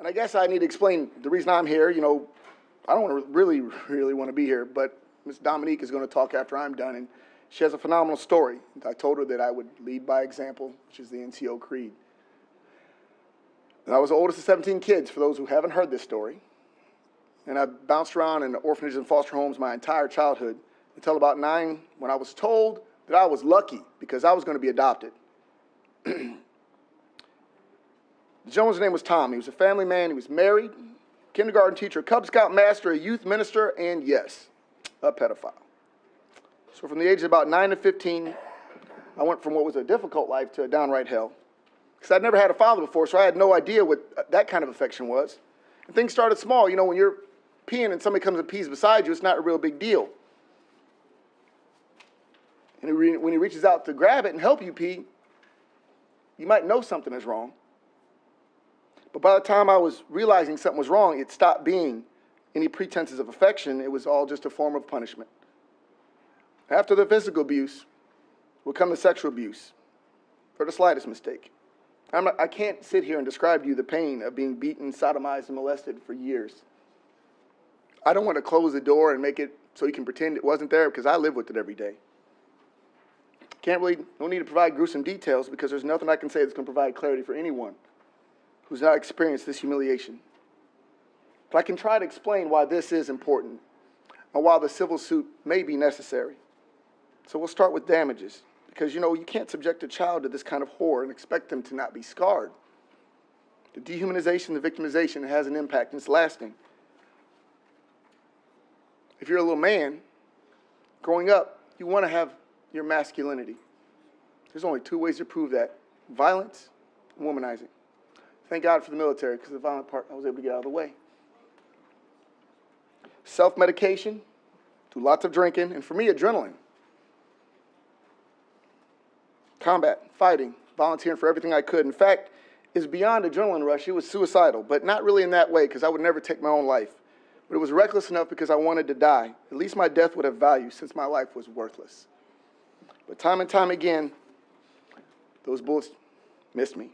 And I guess I need to explain the reason I'm here. You know, I don't really want to be here, but Ms. Dominique is going to talk after I'm done, and she has a phenomenal story. I told her that I would lead by example, which is the NCO creed. And I was the oldest of 17 kids, for those who haven't heard this story. And I bounced around in orphanages and foster homes my entire childhood until about 9, when I was told that I was lucky because I was going to be adopted. The gentleman's name was Tom. He was a family man. He was married, kindergarten teacher, Cub Scout master, a youth minister, and yes, a pedophile. So from the age of about 9 to 15, I went from what was a difficult life to a downright hell. Because I'd never had a father before, so I had no idea what that kind of affection was. And things started small. You know, when you're peeing and somebody comes and pees beside you, it's not a real big deal. And when he reaches out to grab it and help you pee, you might know something is wrong. But by the time I was realizing something was wrong, it stopped being any pretenses of affection. It was all just a form of punishment. After the physical abuse will come the sexual abuse for the slightest mistake. I can't sit here and describe to you the pain of being beaten, sodomized, and molested for years. I don't want to close the door and make it so you can pretend it wasn't there, because I live with it every day. No need to provide gruesome details, because there's nothing I can say that's going to provide clarity for anyone who's not experienced this humiliation. But I can try to explain why this is important and why the civil suit may be necessary. So we'll start with damages. Because, you know, you can't subject a child to this kind of horror and expect them to not be scarred. The dehumanization, the victimization has an impact, and it's lasting. If you're a little man, growing up, you want to have your masculinity. There's only 2 ways to prove that: violence and womanizing. Thank God for the military, because the violent part I was able to get out of the way. Self-medication, do lots of drinking, and for me, adrenaline. Combat, fighting, volunteering for everything I could. In fact, it's beyond adrenaline rush. It was suicidal, but not really in that way, because I would never take my own life. But it was reckless enough because I wanted to die. At least my death would have value, since my life was worthless. But time and time again, those bullets missed me.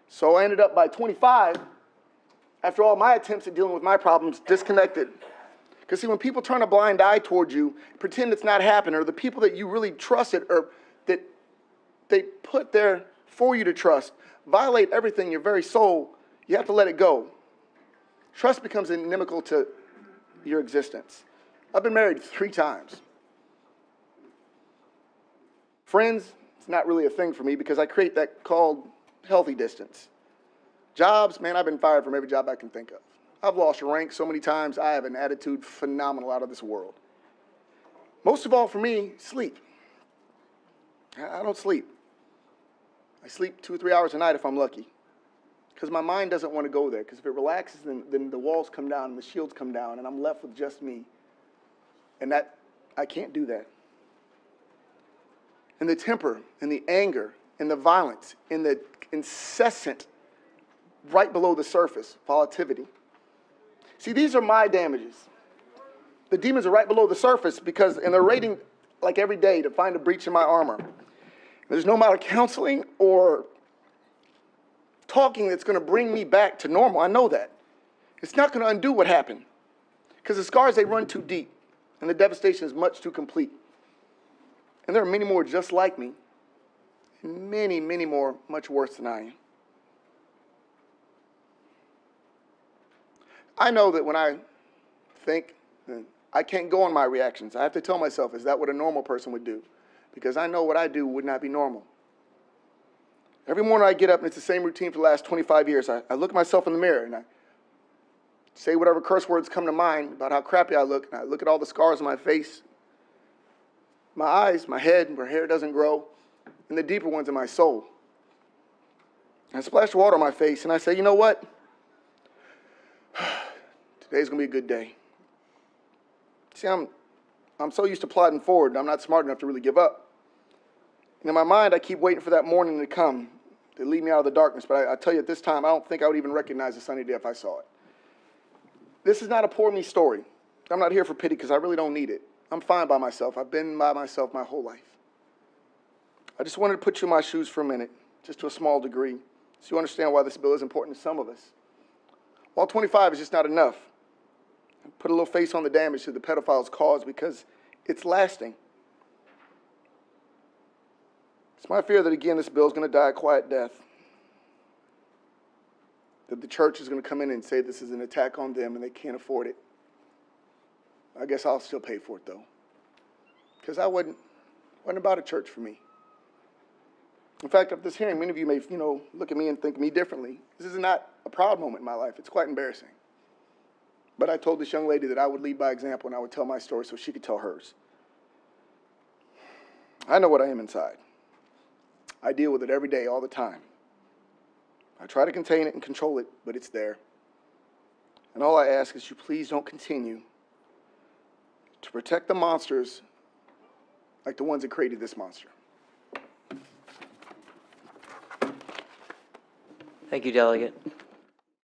So I ended up, by 25, after all my attempts at dealing with my problems, disconnected. Because see, when people turn a blind eye towards you, pretend it's not happening, or the people that you really trusted, or that they put there for you to trust, violate everything, your very soul, you have to let it go. Trust becomes inimical to your existence. I've been married 3 times. Friends, it's not really a thing for me, because I create that called healthy distance. Jobs, man, I've been fired from every job I can think of. I've lost rank so many times. I have an attitude phenomenal, out of this world. Most of all for me, sleep. I don't sleep. I sleep 2 or 3 hours a night if I'm lucky, because my mind doesn't want to go there, because if it relaxes, then the walls come down and the shields come down, and I'm left with just me. And that, I can't do that. And the temper and the anger and the violence and the incessant, right below the surface, volatility. See, these are my damages. The demons are right below the surface, and they're raiding like every day to find a breach in my armor. There's no amount of counseling or talking that's going to bring me back to normal. I know that. It's not going to undo what happened, because the scars, they run too deep, and the devastation is much too complete. And there are many more just like me, and many, many more much worse than I am. I know that when I think, I can't go on my reactions. I have to tell myself, is that what a normal person would do? Because I know what I do would not be normal. Every morning I get up, and it's the same routine for the last 25 years. I look at myself in the mirror, and I say whatever curse words come to mind about how crappy I look, and I look at all the scars on my face, my eyes, my head, where hair doesn't grow, and the deeper ones in my soul. I splash water on my face, and I say, you know what? Today's going to be a good day. See, I'm so used to plodding forward, I'm not smart enough to really give up. And in my mind, I keep waiting for that morning to come, to lead me out of the darkness. But I tell you, at this time, I don't think I would even recognize a sunny day if I saw it. This is not a poor me story. I'm not here for pity, because I really don't need it. I'm fine by myself. I've been by myself my whole life. I just wanted to put you in my shoes for a minute, just to a small degree, so you understand why this bill is important to some of us. While 25 is just not enough. Put a little face on the damage that the pedophiles caused because it's lasting. It's my fear that, again, this bill is going to die a quiet death. That the church is going to come in and say this is an attack on them and they can't afford it. I guess I'll still pay for it, though. Because I wasn't about a church for me. In fact, after this hearing, many of you may, look at me and think of me differently. This is not a proud moment in my life. It's quite embarrassing. But I told this young lady that I would lead by example and I would tell my story so she could tell hers. I know what I am inside. I deal with it every day, all the time. I try to contain it and control it, but it's there. And all I ask is you please don't continue to protect the monsters like the ones that created this monster. Thank you, Delegate.